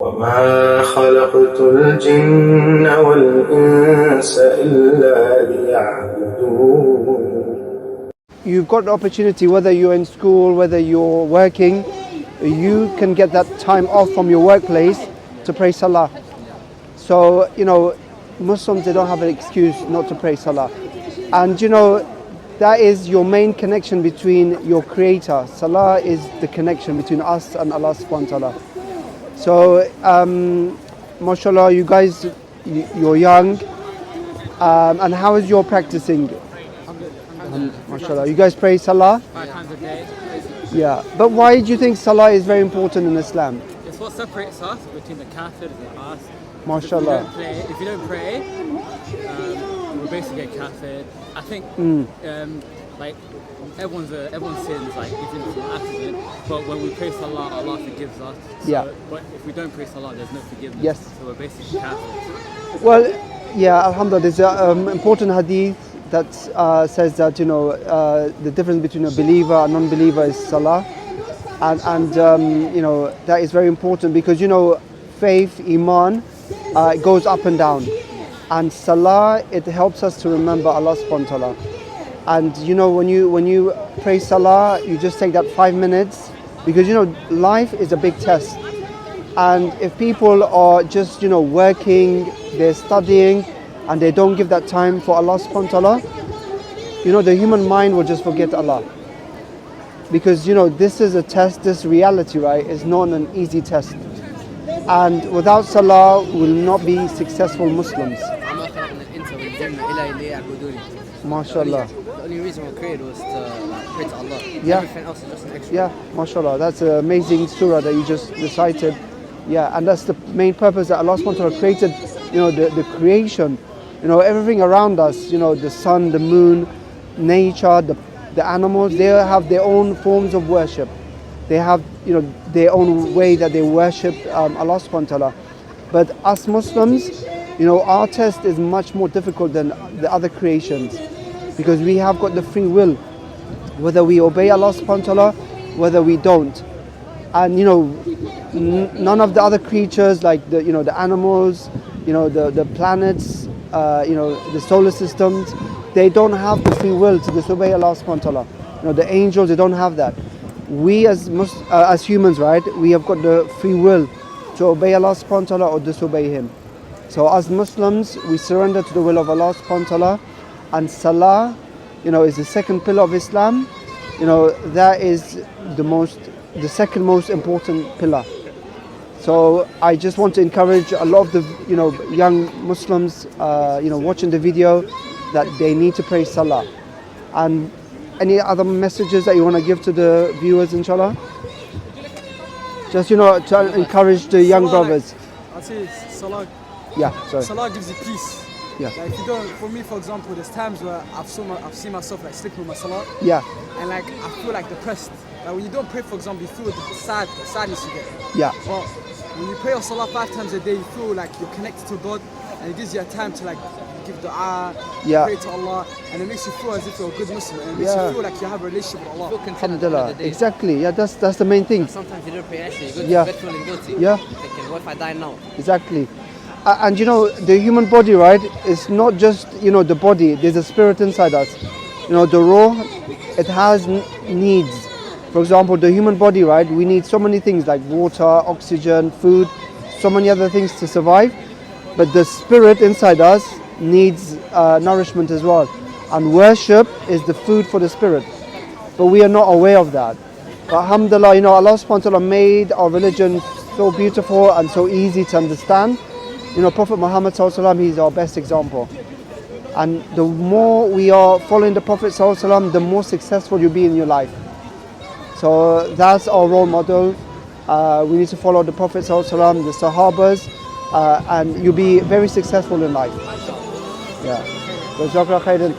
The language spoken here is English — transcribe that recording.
وما خلقت الجن والإنس إلا ليعبدون. You've got the opportunity, whether you're in school, whether you're working, you can get that time off from your workplace to pray Salah. So, Muslims, they don't have an excuse not to pray Salah. And, that is your main connection between your Creator. Salah is the connection between us and Allah subhanahu wa ta'ala. So, mashallah, you guys, you're young. And how is your practicing? Mashallah, you guys pray Salah? 5 times a day. Yeah, but why do you think Salah is very important in Islam? It's what separates us between the kafirs and us. Mashallah. If you don't pray, we're basically a kafir. I think like everyone sins, like even if it's an accident. But when we pray Salah, Allah forgives us. So, Yeah. But if we don't pray Salah, there's no forgiveness. Yes. So we're basically kafirs. Well, yeah, alhamdulillah, there's an important hadith that says that, the difference between a believer and non-believer is Salah. And that is very important because, faith, Iman, it goes up and down. And Salah, it helps us to remember Allah subhanahu wa ta'ala. And, when you pray Salah, you just take that 5 minutes because, life is a big test. And if people are just, working, they're studying, and they don't give that time for Allah subhanahu wa ta'ala, the human mind will just forget Allah. Because, this is a test, this reality, right, is not an easy test. And without Salah, we will not be successful Muslims. MashaAllah. The only reason we were created was to pray to Allah. Yeah. Everything else is just an extra. Yeah, MashaAllah. That's an amazing surah that you just recited. Yeah, and that's the main purpose that Allah subhanahu wa ta'ala created, the creation. Everything around us, the sun, the moon, nature, the animals, they have their own forms of worship. They have, their own way that they worship Allah subhanahu wa ta'ala. But us Muslims, our test is much more difficult than the other creations because we have got the free will, whether we obey Allah subhanahu wa ta'ala, whether we don't. And, none of the other creatures like the animals, the planets, the solar systems, they don't have the free will to disobey Allah subhanahu wa ta'ala. The angels, they don't have that. We as humans, right, we have got the free will to obey Allah subhanahu wa ta'ala or disobey Him. So as Muslims, we surrender to the will of Allah subhanahu wa ta'ala, and Salah, is the second pillar of Islam. That is the second most important pillar. So I just want to encourage a lot of the young Muslims watching the video that they need to pray Salah. And any other messages that you want to give to the viewers, inshallah? Just to encourage the young brothers. I'd say Salah. Yeah, sorry. Salah gives you peace. Yeah. Like if you don't, for me, for example, there's times where I've seen myself like sleeping with my Salah. Yeah. And like I feel like depressed. Like when you don't pray, for example, you feel the sadness you get. Yeah. But when you pray your Salah 5 times a day, you feel like you're connected to God, and it gives you a time to like give dua, pray to Allah, and it makes you feel as if you're a good Muslim, and it makes you feel like you have a relationship with Allah. Alhamdulillah. Exactly. Yeah, that's the main thing. Sometimes you don't pray actually, you go to bed feeling guilty. Yeah. Thinking, what if I die now? Exactly. And the human body, right, it's not just, the body, there's a spirit inside us. The ruh, it has needs. For example, the human body, right, we need so many things like water, oxygen, food, so many other things to survive. But the spirit inside us needs nourishment as well. And worship is the food for the spirit. But we are not aware of that. But alhamdulillah, Allah subhanahu wa ta'ala made our religion so beautiful and so easy to understand. Prophet Muhammad sallallahu alaihi wasallam, he's our best example. And the more we are following the Prophet sallallahu alaihi wasallam, the more successful you'll be in your life. So that's our role model. We need to follow the Prophet sallallahu alaihi wasallam, the Sahabas, and you'll be very successful in life. Yeah. Jazakallah khairan.